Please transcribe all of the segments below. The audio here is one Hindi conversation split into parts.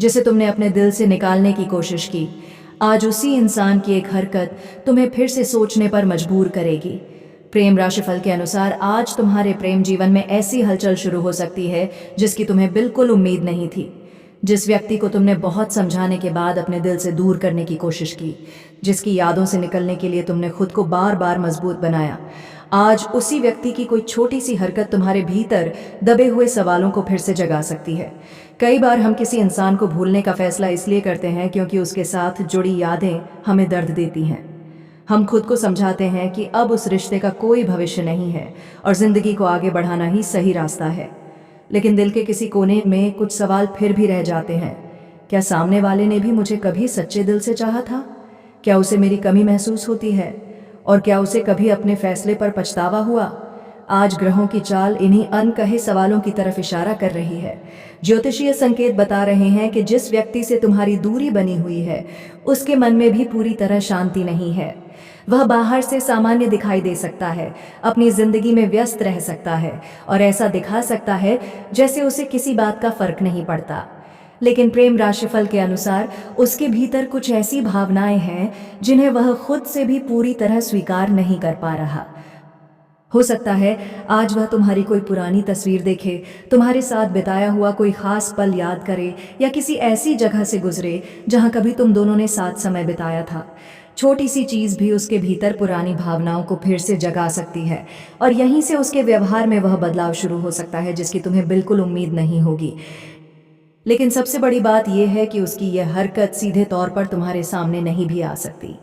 जिसे तुमने अपने दिल से निकालने की कोशिश की, आज उसी इंसान की एक हरकत तुम्हें फिर से सोचने पर मजबूर करेगी। प्रेम राशिफल के अनुसार आज तुम्हारे प्रेम जीवन में ऐसी हलचल शुरू हो सकती है जिसकी तुम्हें बिल्कुल उम्मीद नहीं थी। जिस व्यक्ति को तुमने बहुत समझाने के बाद अपने दिल से दूर करने की कोशिश की, जिसकी यादों से निकलने के लिए तुमने खुद को बार बार मजबूत बनाया, आज उसी व्यक्ति की कोई छोटी सी हरकत तुम्हारे भीतर दबे हुए सवालों को फिर से जगा सकती है। कई बार हम किसी इंसान को भूलने का फैसला इसलिए करते हैं क्योंकि उसके साथ जुड़ी यादें हमें दर्द देती हैं। हम खुद को समझाते हैं कि अब उस रिश्ते का कोई भविष्य नहीं है और जिंदगी को आगे बढ़ाना ही सही रास्ता है। लेकिन दिल के किसी कोने में कुछ सवाल फिर भी रह जाते हैं। क्या सामने वाले ने भी मुझे कभी सच्चे दिल से चाहा था? क्या उसे मेरी कमी महसूस होती है? और क्या उसे कभी अपने फैसले पर पछतावा हुआ? आज ग्रहों की चाल इन्हीं अनकहे सवालों की तरफ इशारा कर रही है। ज्योतिषीय संकेत बता रहे हैं कि जिस व्यक्ति से तुम्हारी दूरी बनी हुई है, उसके मन में भी पूरी तरह शांति नहीं है। वह बाहर से सामान्य दिखाई दे सकता है, अपनी जिंदगी में व्यस्त रह सकता है और ऐसा दिखा सकता है जैसे उसे किसी बात का फर्क नहीं पड़ता। लेकिन प्रेम राशिफल के अनुसार उसके भीतर कुछ ऐसी भावनाएं हैं जिन्हें वह खुद से भी पूरी तरह स्वीकार नहीं कर पा रहा। हो सकता है आज वह तुम्हारी कोई पुरानी तस्वीर देखे, तुम्हारे साथ बिताया हुआ कोई खास पल याद करे या किसी ऐसी जगह से गुजरे जहां कभी तुम दोनों ने साथ समय बिताया था। छोटी सी चीज भी उसके भीतर पुरानी भावनाओं को फिर से जगा सकती है और यहीं से उसके व्यवहार में वह बदलाव शुरू हो सकता है जिसकी तुम्हें बिल्कुल उम्मीद नहीं होगी। लेकिन सबसे बड़ी बात यह है कि उसकी यह हरकत सीधे तौर पर तुम्हारे सामने नहीं भी आ सकती।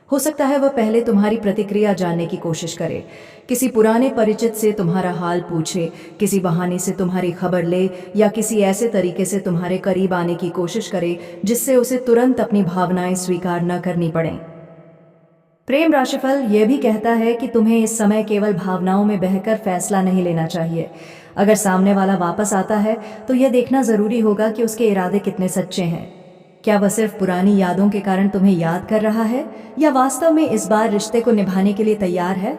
हो सकता है वह पहले तुम्हारी प्रतिक्रिया जानने की कोशिश करे, किसी पुराने परिचित से तुम्हारा हाल पूछे, किसी बहाने से तुम्हारी खबर ले या किसी ऐसे तरीके से तुम्हारे करीब आने की कोशिश करे जिससे उसे तुरंत अपनी भावनाएं स्वीकार न करनी पड़ें। प्रेम राशिफल यह भी कहता है कि तुम्हें इस समय केवल भावनाओं में बहकर फैसला नहीं लेना चाहिए। अगर सामने वाला वापस आता है तो यह देखना जरूरी होगा कि उसके इरादे कितने सच्चे हैं। क्या वह सिर्फ पुरानी यादों के कारण तुम्हें याद कर रहा है या वास्तव में इस बार रिश्ते को निभाने के लिए तैयार है?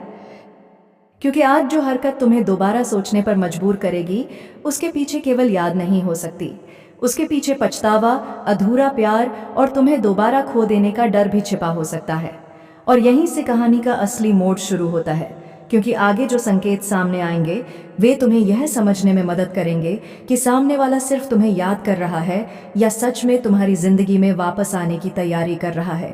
क्योंकि आज जो हरकत तुम्हें दोबारा सोचने पर मजबूर करेगी, उसके पीछे केवल याद नहीं हो सकती। उसके पीछे पछतावा, अधूरा प्यार और तुम्हें दोबारा खो देने का डर भी छिपा हो सकता है। और यहीं से कहानी का असली मोड़ शुरू होता है, क्योंकि आगे जो संकेत सामने आएंगे वे तुम्हें यह समझने में मदद करेंगे कि सामने वाला सिर्फ तुम्हें याद कर रहा है या सच में तुम्हारी जिंदगी में वापस आने की तैयारी कर रहा है।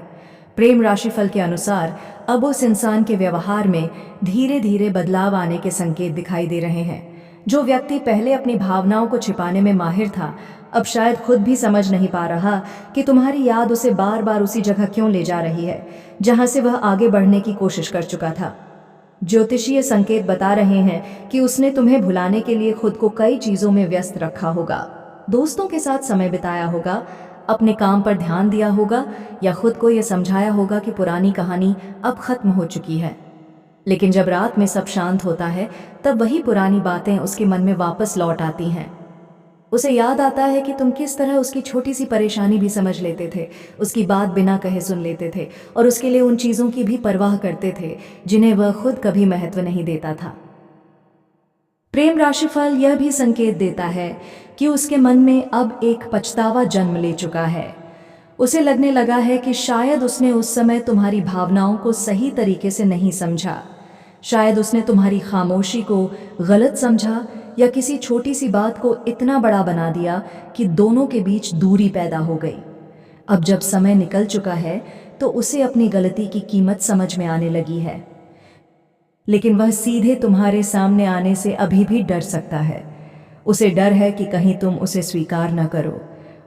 प्रेम राशिफल के अनुसार अब उस इंसान के व्यवहार में धीरे धीरे बदलाव आने के संकेत दिखाई दे रहे हैं। जो व्यक्ति पहले अपनी भावनाओं को छिपाने में माहिर था, अब शायद खुद भी समझ नहीं पा रहा कि तुम्हारी याद उसे बार बार उसी जगह क्यों ले जा रही है जहां से वह आगे बढ़ने की कोशिश कर चुका था। ज्योतिषीय संकेत बता रहे हैं कि उसने तुम्हें भुलाने के लिए खुद को कई चीजों में व्यस्त रखा होगा, दोस्तों के साथ समय बिताया होगा, अपने काम पर ध्यान दिया होगा या खुद को यह समझाया होगा कि पुरानी कहानी अब खत्म हो चुकी है। लेकिन जब रात में सब शांत होता है तब वही पुरानी बातें उसके मन में वापस लौट आती हैं। उसे याद आता है कि तुम किस तरह उसकी छोटी सी परेशानी भी समझ लेते थे, उसकी बात बिना कहे सुन लेते थे और उसके लिए उन चीज़ों की भी परवाह करते थे जिन्हें वह खुद कभी महत्व नहीं देता था। प्रेम राशिफल यह भी संकेत देता है कि उसके मन में अब एक पछतावा जन्म ले चुका है। उसे लगने लगा है कि शायद उसने उस समय तुम्हारी भावनाओं को सही तरीके से नहीं समझा। शायद उसने तुम्हारी खामोशी को गलत समझा या किसी छोटी सी बात को इतना बड़ा बना दिया कि दोनों के बीच दूरी पैदा हो गई। अब जब समय निकल चुका है तो उसे अपनी गलती की कीमत समझ में आने लगी है, लेकिन वह सीधे तुम्हारे सामने आने से अभी भी डर सकता है। उसे डर है कि कहीं तुम उसे स्वीकार न करो।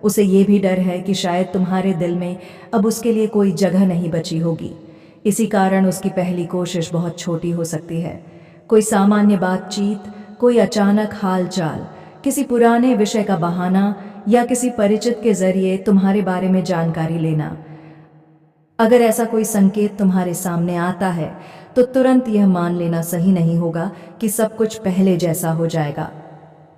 उसे ये भी डर है कि शायद तुम्हारे दिल में अब उसके लिए कोई जगह नहीं बची होगी। इसी कारण उसकी पहली कोशिश बहुत छोटी हो सकती है। कोई सामान्य बातचीत, कोई अचानक हाल चाल, किसी पुराने विषय का बहाना या किसी परिचित के जरिए तुम्हारे बारे में जानकारी लेना। अगर ऐसा कोई संकेत तुम्हारे सामने आता है तो तुरंत यह मान लेना सही नहीं होगा कि सब कुछ पहले जैसा हो जाएगा।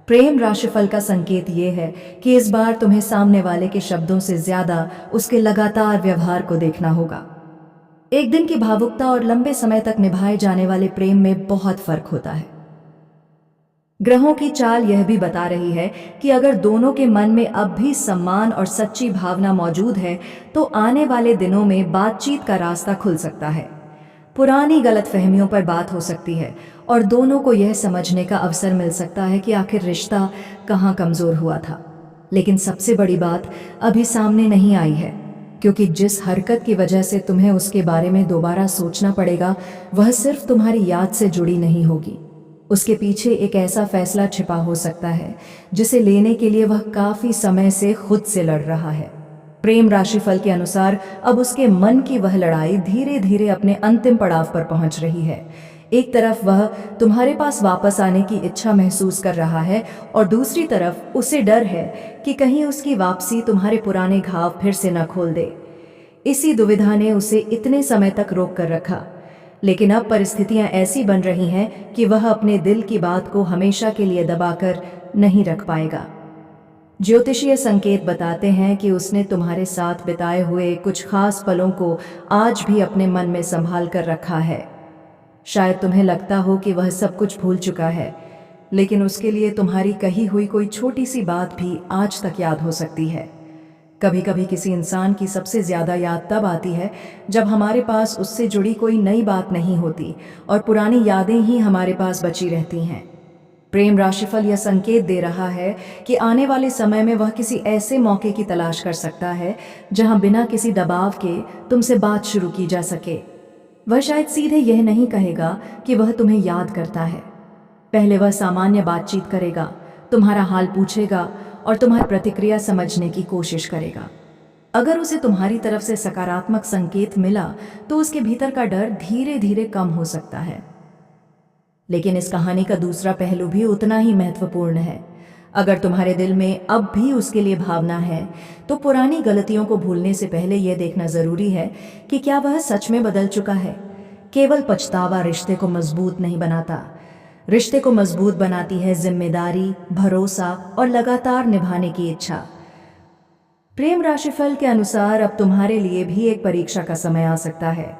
प्रेम राशिफल का संकेत ये है कि इस बार तुम्हें सामने वाले के शब्दों से ज्यादा उसके लगातार व्यवहार को देखना होगा। एक दिन की भावुकता और लंबे समय तक निभाए जाने वाले प्रेम में बहुत फर्क होता है। ग्रहों की चाल यह भी बता रही है कि अगर दोनों के मन में अब भी सम्मान और सच्ची भावना मौजूद है तो आने वाले दिनों में बातचीत का रास्ता खुल सकता है। पुरानी गलतफहमियों पर बात हो सकती है और दोनों को यह समझने का अवसर मिल सकता है कि आखिर रिश्ता कहाँ कमजोर हुआ था। लेकिन सबसे बड़ी बात अभी सामने नहीं आई है, क्योंकि जिस हरकत की वजह से तुम्हें उसके बारे में दोबारा सोचना पड़ेगा वह सिर्फ तुम्हारी याद से जुड़ी नहीं होगी। उसके पीछे एक ऐसा फैसला छिपा हो सकता है जिसे लेने के लिए वह काफी समय से खुद से लड़ रहा है। प्रेम राशिफल के अनुसार अब उसके मन की वह लड़ाई धीरे धीरे अपने अंतिम पड़ाव पर पहुंच रही है। एक तरफ वह तुम्हारे पास वापस आने की इच्छा महसूस कर रहा है और दूसरी तरफ उसे डर है कि कहीं उसकी वापसी तुम्हारे पुराने घाव फिर से न खोल दे। इसी दुविधा ने उसे इतने समय तक रोक कर रखा, लेकिन अब परिस्थितियां ऐसी बन रही हैं कि वह अपने दिल की बात को हमेशा के लिए दबाकर नहीं रख पाएगा। ज्योतिषीय संकेत बताते हैं कि उसने तुम्हारे साथ बिताए हुए कुछ खास पलों को आज भी अपने मन में संभाल कर रखा है। शायद तुम्हें लगता हो कि वह सब कुछ भूल चुका है, लेकिन उसके लिए तुम्हारी कही हुई कोई छोटी सी बात भी आज तक याद हो सकती है। कभी कभी किसी इंसान की सबसे ज्यादा याद तब आती है जब हमारे पास उससे जुड़ी कोई नई बात नहीं होती और पुरानी यादें ही हमारे पास बची रहती हैं। प्रेम राशिफल यह संकेत दे रहा है कि आने वाले समय में वह किसी ऐसे मौके की तलाश कर सकता है जहां बिना किसी दबाव के तुमसे बात शुरू की जा सके। वह शायद सीधे यह नहीं कहेगा कि वह तुम्हें याद करता है। पहले वह सामान्य बातचीत करेगा, तुम्हारा हाल पूछेगा और तुम्हारी प्रतिक्रिया समझने की कोशिश करेगा। अगर उसे तुम्हारी तरफ से सकारात्मक संकेत मिला तो उसके भीतर का डर धीरे धीरे कम हो सकता है। लेकिन इस कहानी का दूसरा पहलू भी उतना ही महत्वपूर्ण है। अगर तुम्हारे दिल में अब भी उसके लिए भावना है तो पुरानी गलतियों को भूलने से पहले यह देखना जरूरी है कि क्या वह सच में बदल चुका है। केवल पछतावा रिश्ते को मजबूत नहीं बनाता। रिश्ते को मजबूत बनाती है जिम्मेदारी, भरोसा और लगातार निभाने की इच्छा। प्रेम राशिफल के अनुसार अब तुम्हारे लिए भी एक परीक्षा का समय आ सकता है।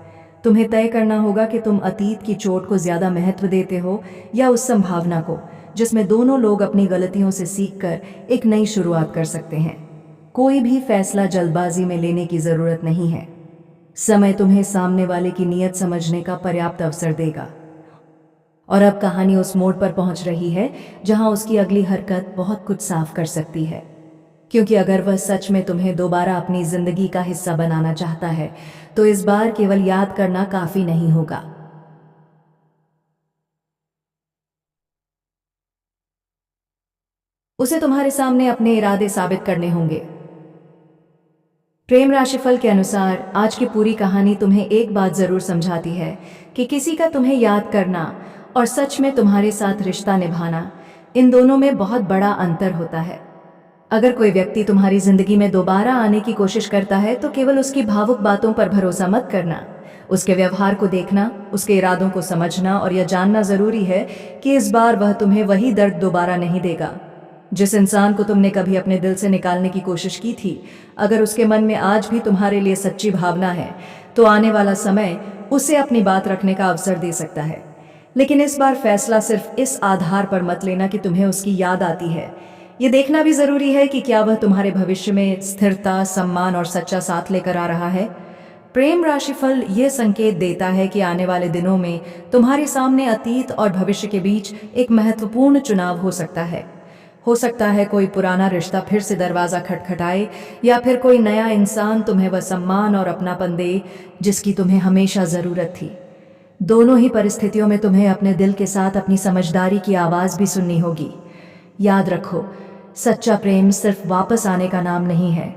तुम्हें तय करना होगा कि तुम अतीत की चोट को ज्यादा महत्व देते हो या उस संभावना को जिसमें दोनों लोग अपनी गलतियों से सीखकर एक नई शुरुआत कर सकते हैं। कोई भी फैसला जल्दबाजी में लेने की जरूरत नहीं है। समय तुम्हें सामने वाले की नीयत समझने का पर्याप्त अवसर देगा। और अब कहानी उस मोड़ पर पहुंच रही है जहां उसकी अगली हरकत बहुत कुछ साफ कर सकती है, क्योंकि अगर वह सच में तुम्हें दोबारा अपनी जिंदगी का हिस्सा बनाना चाहता है तो इस बार केवल याद करना काफी नहीं होगा। उसे तुम्हारे सामने अपने इरादे साबित करने होंगे। प्रेम राशिफल के अनुसार आज की पूरी कहानी तुम्हें एक बात जरूर समझाती है कि किसी का तुम्हें याद करना और सच में तुम्हारे साथ रिश्ता निभाना, इन दोनों में बहुत बड़ा अंतर होता है। अगर कोई व्यक्ति तुम्हारी जिंदगी में दोबारा आने की कोशिश करता है तो केवल उसकी भावुक बातों पर भरोसा मत करना। उसके व्यवहार को देखना, उसके इरादों को समझना और यह जानना जरूरी है कि इस बार वह तुम्हें वही दर्द दोबारा नहीं देगा। जिस इंसान को तुमने कभी अपने दिल से निकालने की कोशिश की थी, अगर उसके मन में आज भी तुम्हारे लिए सच्ची भावना है तो आने वाला समय उसे अपनी बात रखने का अवसर दे सकता है। लेकिन इस बार फैसला सिर्फ इस आधार पर मत लेना कि तुम्हें उसकी याद आती है। ये देखना भी जरूरी है कि क्या वह तुम्हारे भविष्य में स्थिरता, सम्मान और सच्चा साथ लेकर आ रहा है। प्रेम राशिफल ये संकेत देता है कि आने वाले दिनों में तुम्हारे सामने अतीत और भविष्य के बीच एक महत्वपूर्ण चुनाव हो सकता है। हो सकता है कोई पुराना रिश्ता फिर से दरवाजा खटखटाए या फिर कोई नया इंसान तुम्हें वह सम्मान और अपनापन दे जिसकी तुम्हें हमेशा जरूरत थी। दोनों ही परिस्थितियों में तुम्हें अपने दिल के साथ अपनी समझदारी की आवाज भी सुननी होगी। याद रखो, सच्चा प्रेम सिर्फ वापस आने का नाम नहीं है।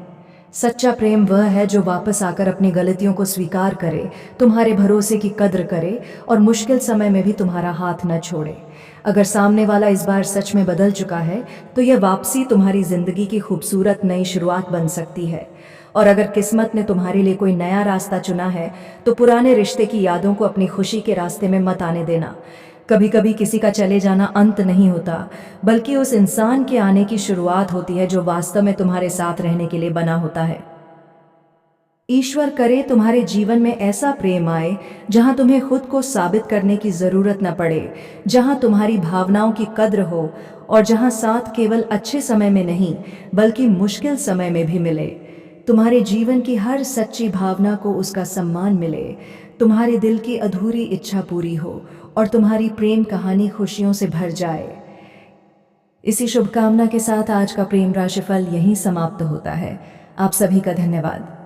सच्चा प्रेम वह है जो वापस आकर अपनी गलतियों को स्वीकार करे, तुम्हारे भरोसे की कद्र करे और मुश्किल समय में भी तुम्हारा हाथ न छोड़े। अगर सामने वाला इस बार सच में बदल चुका है तो यह वापसी तुम्हारी जिंदगी की खूबसूरत नई शुरुआत बन सकती है। और अगर किस्मत ने तुम्हारे लिए कोई नया रास्ता चुना है तो पुराने रिश्ते की यादों को अपनी खुशी के रास्ते में मत आने देना। कभी कभी किसी का चले जाना अंत नहीं होता, बल्कि उस इंसान के आने की शुरुआत होती है जो वास्तव में तुम्हारे साथ रहने के लिए बना होता है। ईश्वर करे तुम्हारे जीवन में ऐसा प्रेम आए जहां तुम्हें खुद को साबित करने की जरूरत न पड़े, जहां तुम्हारी भावनाओं की कद्र हो और जहां साथ केवल अच्छे समय में नहीं बल्कि मुश्किल समय में भी मिले। तुम्हारे जीवन की हर सच्ची भावना को उसका सम्मान मिले, तुम्हारे दिल की अधूरी इच्छा पूरी हो और तुम्हारी प्रेम कहानी खुशियों से भर जाए। इसी शुभकामना के साथ आज का प्रेम राशिफल यहीं समाप्त होता है। आप सभी का धन्यवाद।